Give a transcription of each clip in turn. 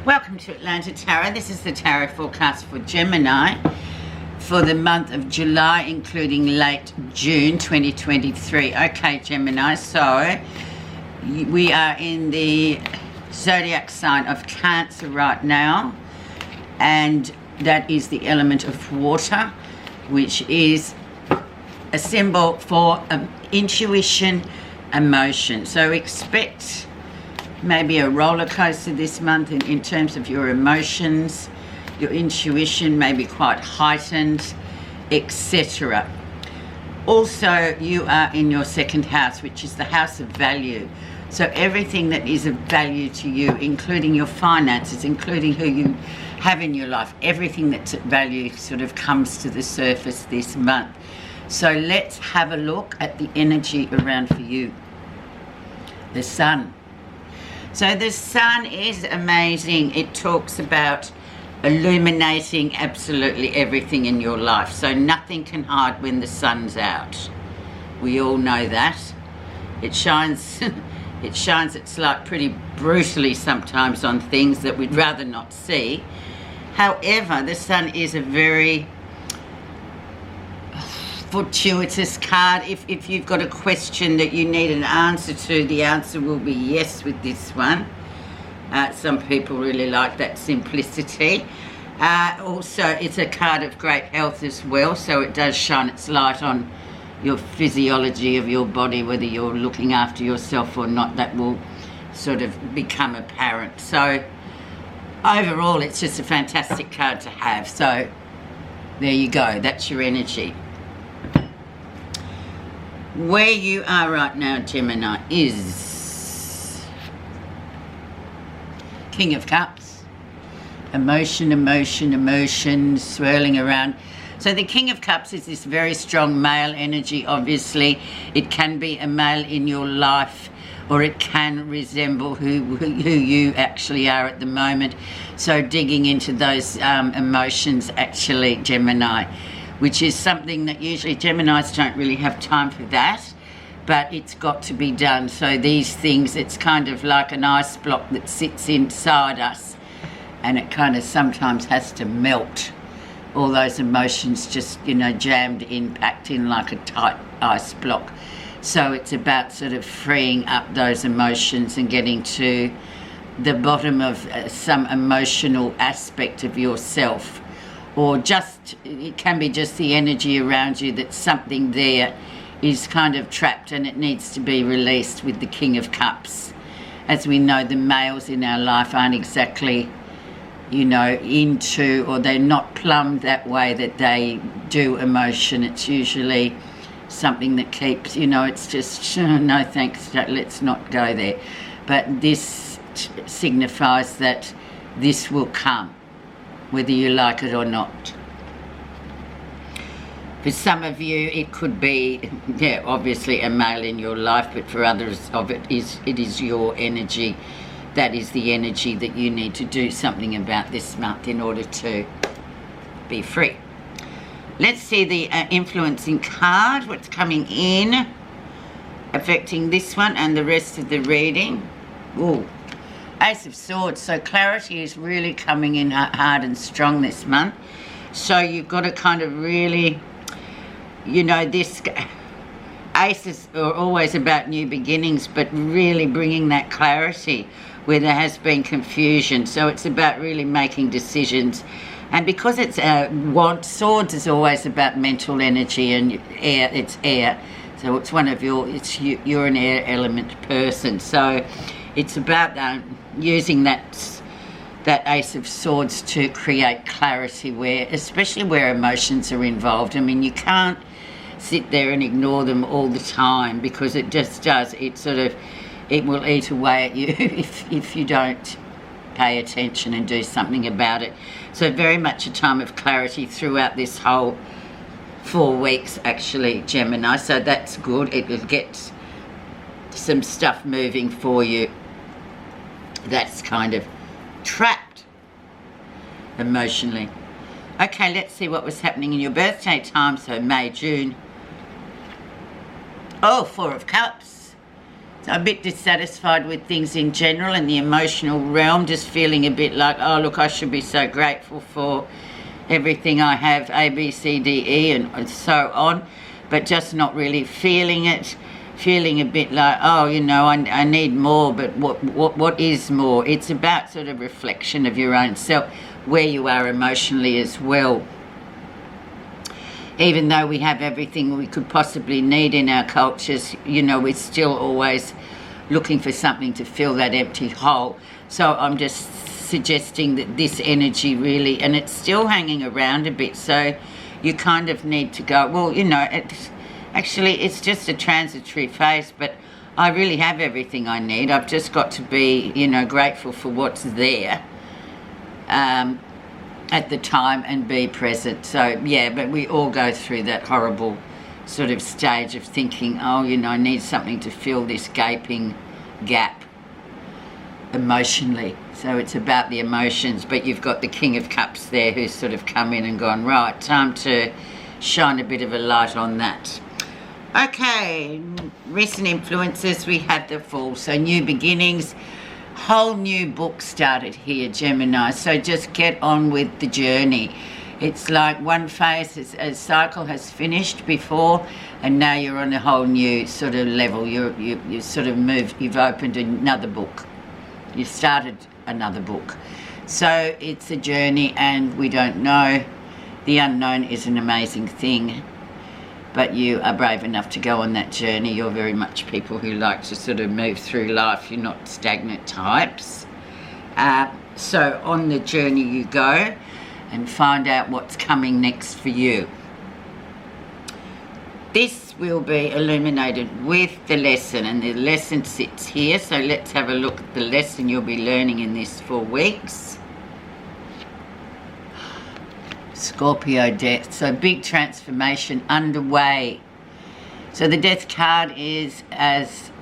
Welcome to Atlanta Tarot. This is the tarot forecast for Gemini for the month of July, including late June 2023. Okay, Gemini, so we are in the zodiac sign of Cancer right now, and that is the element of water, which is a symbol for intuition, emotion. So expect maybe a roller coaster this month in terms of your emotions. Your intuition may be quite heightened, etc. Also, you are in your second house, which is the house of value. So everything that is of value to you, including your finances, including who you have in your life, everything that's at value sort of comes to the surface this month. So let's have a look at the energy around for you. The sun. So the sun is amazing. It talks about illuminating absolutely everything in your life. So nothing can hide when the sun's out. We all know that. It shines, it's like pretty brutally sometimes on things that we'd rather not see. However, the sun is a very fortuitous card. If you've got a question that you need an answer to, the answer will be yes with this one. Some people really like that simplicity. Also, it's a card of great health as well, so it does shine its light on your physiology of your body, whether you're looking after yourself or not. That will sort of become apparent. So overall, it's just a fantastic card to have. So there you go, that's your energy. Where you are right now, Gemini, is King of Cups. Emotion, emotion, emotion swirling around. So the King of Cups is this very strong male energy, obviously. It can be a male in your life, or it can resemble who you actually are at the moment. So digging into those emotions, actually, Gemini, which is something that usually Geminis don't really have time for that, but it's got to be done. So these things, it's kind of like an ice block that sits inside us, and it kind of sometimes has to melt. All those emotions just, you know, jammed in, packed in like a tight ice block. So it's about sort of freeing up those emotions and getting to the bottom of some emotional aspect of yourself. Or just, it can be just the energy around you that something there is kind of trapped and it needs to be released with the King of Cups. As we know, the males in our life aren't exactly, you know, into, or they're not plumbed that way that they do emotion. It's usually something that keeps, you know, it's just, no thanks, let's not go there. But this signifies that this will come, whether you like it or not. For some of you, it could be, yeah, obviously a male in your life, but for others of it is your energy. That is the energy that you need to do something about this month in order to be free. Let's see the influencing card, what's coming in, affecting this one and the rest of the reading. Ooh. Ace of Swords, so clarity is really coming in hard and strong this month. So you've got to kind of really, you know, this aces are always about new beginnings, but really bringing that clarity where there has been confusion. So it's about really making decisions. And because it's swords is always about mental energy, and air, it's air. So it's one of your, you're an air element person. So it's about using that Ace of Swords to create clarity, where, especially where emotions are involved. I mean, you can't sit there and ignore them all the time, because it just does. It sort of, it will eat away at you if you don't pay attention and do something about it. So very much a time of clarity throughout this whole 4 weeks, actually, Gemini. So that's good. It will get some stuff moving for you that's kind of trapped emotionally. Okay, let's see what was happening in your birthday time, so May, June. Oh, 4 of Cups. So a bit dissatisfied with things in general, in the emotional realm, just feeling a bit like, oh look, I should be so grateful for everything I have, A, B, C, D, E, and so on, but just not really feeling it, feeling a bit like, oh, you know, I need more, but what is more? It's about sort of reflection of your own self, where you are emotionally as well. Even though we have everything we could possibly need in our cultures, you know, we're still always looking for something to fill that empty hole. So I'm just suggesting that this energy really, and it's still hanging around a bit, so you kind of need to go, well, you know, it's just a transitory phase, but I really have everything I need. I've just got to be, you know, grateful for what's there at the time and be present. So yeah, but we all go through that horrible sort of stage of thinking, oh, you know, I need something to fill this gaping gap emotionally. So it's about the emotions, but you've got the King of Cups there who's sort of come in and gone, right, time to shine a bit of a light on that. Okay, recent influences, we had the Fool, so new beginnings. Whole new book started here, Gemini, so just get on with the journey. It's like one phase, a cycle has finished before, and now you're on a whole new sort of level. You sort of moved, you've opened another book. You've started another book. So it's a journey, and we don't know. The unknown is an amazing thing, but you are brave enough to go on that journey. You're very much people who like to sort of move through life. You're not stagnant types. So on the journey you go and find out what's coming next for you. This will be illuminated with the lesson, and the lesson sits here. So let's have a look at the lesson you'll be learning in this 4 weeks. Scorpio death, so big transformation underway. So the death card is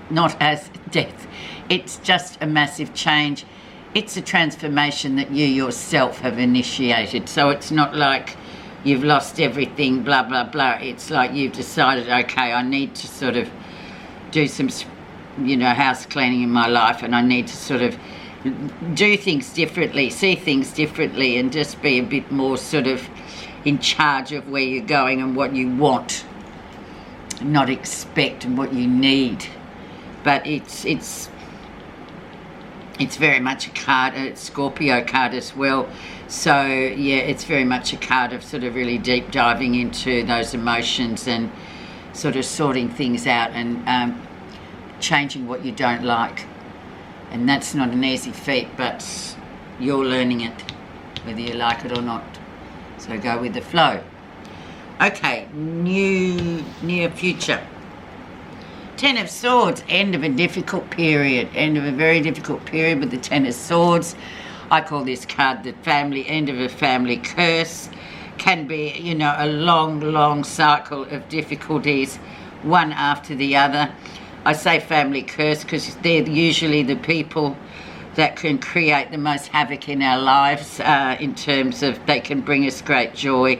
not as death, it's just a massive change. It's a transformation that you yourself have initiated. So it's not like you've lost everything, blah blah blah. It's like you've decided, okay, I need to sort of do some, you know, house cleaning in my life, and I need to sort of do things differently, see things differently, and just be a bit more sort of in charge of where you're going and what you want, not expect and what you need. But it's very much a card, a Scorpio card as well. So yeah, it's very much a card of sort of really deep diving into those emotions and sort of sorting things out and changing what you don't like. And that's not an easy feat, but you're learning it, whether you like it or not. So go with the flow. Okay, near future. 10 of Swords, end of a difficult period, end of a very difficult period with the 10 of Swords. I call this card the family, end of a family curse. Can be, you know, a long cycle of difficulties, one after the other. I say family curse because they're usually the people that can create the most havoc in our lives, in terms of they can bring us great joy,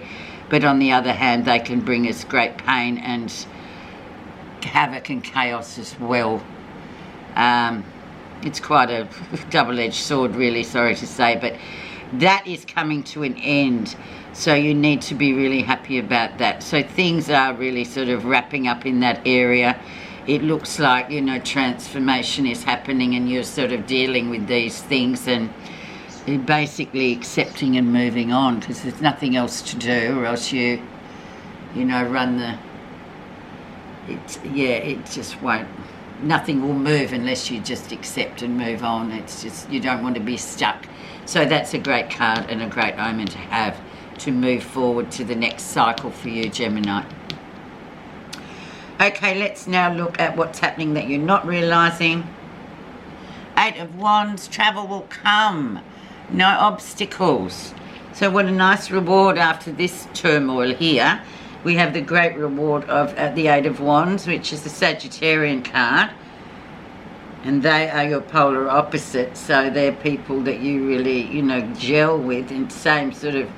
but on the other hand they can bring us great pain and havoc and chaos as well. It's quite a double-edged sword, really, sorry to say, but that is coming to an end, so you need to be really happy about that. So things are really sort of wrapping up in that area. It looks like, you know, transformation is happening, and you're sort of dealing with these things and basically accepting and moving on, because there's nothing else to do, or else you know, run the, it just won't, nothing will move unless you just accept and move on. It's just, you don't want to be stuck. So that's a great card and a great omen to have to move forward to the next cycle for you, Gemini. Okay, let's now look at what's happening that you're not realising. 8 of Wands, travel will come. No obstacles. So what a nice reward after this turmoil here. We have the great reward of the 8 of Wands, which is the Sagittarian card. And they are your polar opposites. So they're people that you really, you know, gel with in same sort of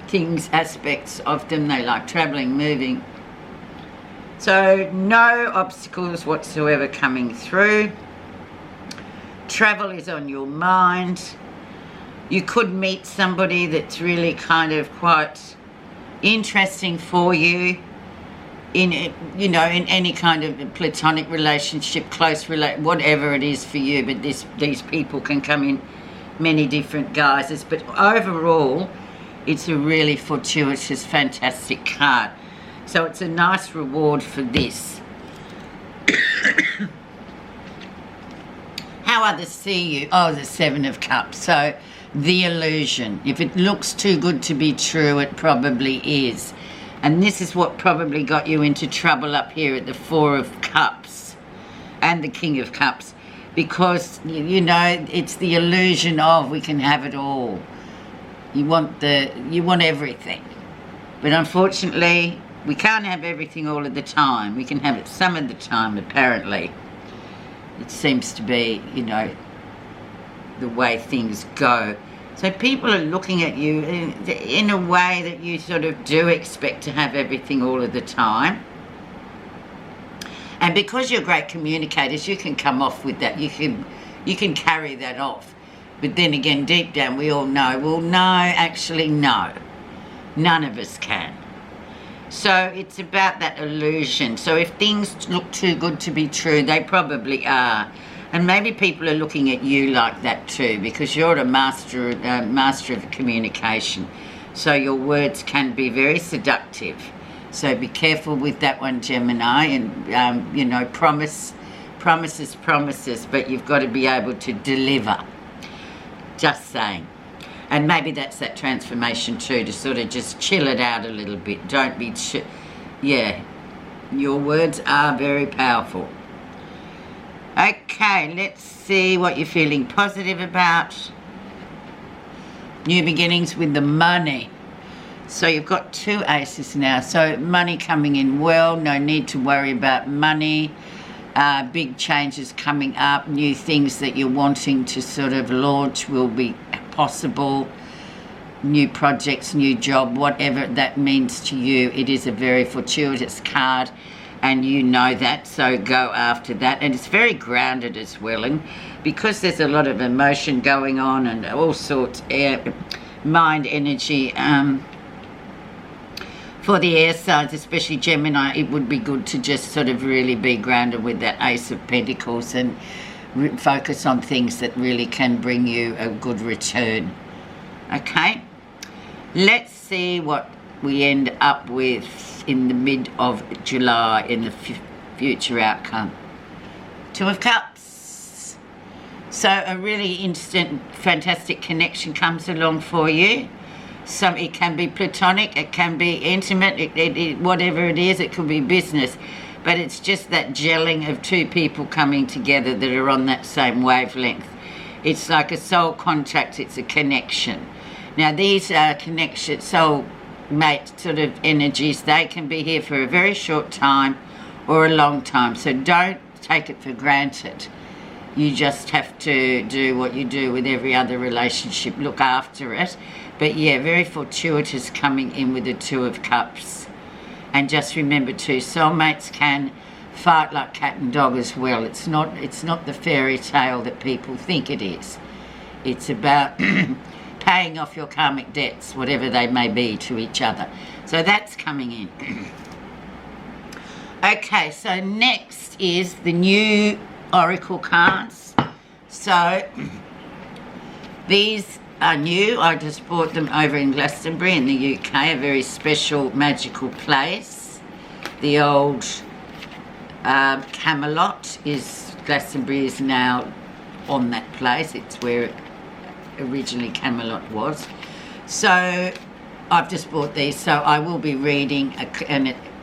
things, aspects of them. They like travelling, moving. So no obstacles whatsoever coming through. Travel is on your mind. You could meet somebody that's really kind of quite interesting for you in, you know, in any kind of platonic relationship, close whatever it is for you. But these people can come in many different guises. But overall, it's a really fortuitous, fantastic card. So it's a nice reward for this. How others see you. Oh, the Seven of Cups. So the illusion. If it looks too good to be true, it probably is. And this is what probably got you into trouble up here at the Four of Cups and the King of Cups. Because, you know, it's the illusion of we can have it all. You want everything. But unfortunately, we can't have everything all of the time. We can have it some of the time, apparently. It seems to be, you know, the way things go. So people are looking at you in a way that you sort of do expect to have everything all of the time. And because you're great communicators, you can come off with that. You can carry that off. But then again, deep down, we all know, well, no, actually, no. None of us can. So it's about that illusion. So if things look too good to be true, they probably are. And maybe people are looking at you like that too, because you're a master of communication. So your words can be very seductive. So be careful with that one, Gemini. And, you know, promises, but you've got to be able to deliver. Just saying. And maybe that's that transformation too, to sort of just chill it out a little bit. Don't be, yeah, your words are very powerful. Okay, let's see what you're feeling positive about. New beginnings with the money. So you've got two aces now. So money coming in well, no need to worry about money. Big changes coming up, new things that you're wanting to sort of launch will be possible. New projects, new job, whatever that means to you. It is a very fortuitous card and you know that, so go after that. And it's very grounded as well, and because there's a lot of emotion going on and all sorts, mind energy, for the air signs, especially Gemini, it would be good to just sort of really be grounded with that Ace of Pentacles and focus on things that really can bring you a good return. Okay, let's see what we end up with in the mid of July in the future outcome. Two of Cups. So a really instant, fantastic connection comes along for you. It can be platonic, it can be intimate, whatever it is, it could be business. But it's just that gelling of two people coming together that are on that same wavelength. It's like a soul contact, it's a connection. Now these soul mate sort of energies, they can be here for a very short time or a long time. So don't take it for granted. You just have to do what you do with every other relationship, look after it. But yeah, very fortuitous coming in with the Two of Cups. And just remember too, soulmates can fight like cat and dog as well. It's not the fairy tale that people think it is. It's about paying off your karmic debts, whatever they may be, to each other. So that's coming in. Okay, so next is the new oracle cards. So these are new. I just bought them over in Glastonbury in the UK, a very special magical place. The old Camelot Glastonbury is now on that place. It's where originally Camelot was. So I've just bought these, so I will be reading,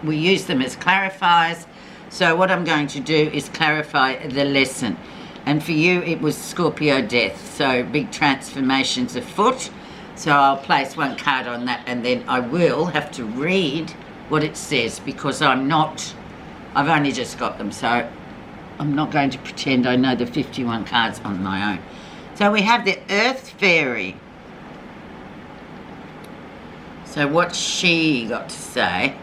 we use them as clarifiers. So what I'm going to do is clarify the lesson. And for you, it was Scorpio death, so big transformations afoot. So I'll place one card on that, and then I will have to read what it says, because I've only just got them, so I'm not going to pretend I know the 51 cards on my own. So we have the Earth Fairy. So what's she got to say?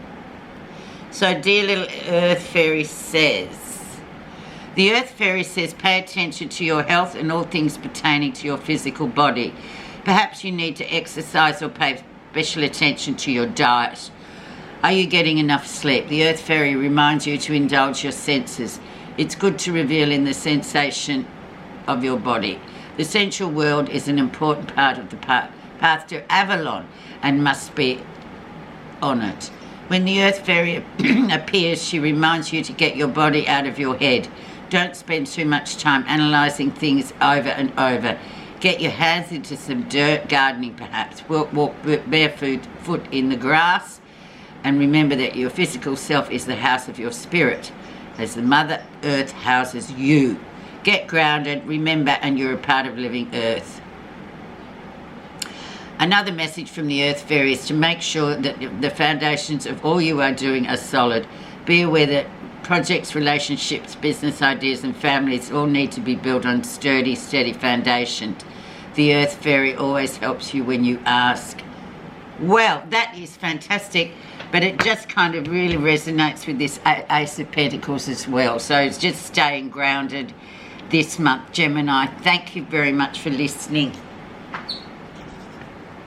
So, dear little Earth Fairy says, the Earth Fairy says, pay attention to your health and all things pertaining to your physical body. Perhaps you need to exercise or pay special attention to your diet. Are you getting enough sleep? The Earth Fairy reminds you to indulge your senses. It's good to reveal in the sensation of your body. The sensual world is an important part of the path to Avalon and must be honoured. When the Earth Fairy appears, she reminds you to get your body out of your head. Don't spend too much time analysing things over and over. Get your hands into some dirt, gardening perhaps. Walk barefoot in the grass. And remember that your physical self is the house of your spirit, as the Mother Earth houses you. Get grounded, remember, and you're a part of living Earth. Another message from the Earth Fairy is to make sure that the foundations of all you are doing are solid. Be aware that projects, relationships, business ideas and families all need to be built on sturdy, steady foundations. The Earth Fairy always helps you when you ask. Well, that is fantastic, but it just kind of really resonates with this Ace of Pentacles as well. So it's just staying grounded this month, Gemini. Thank you very much for listening.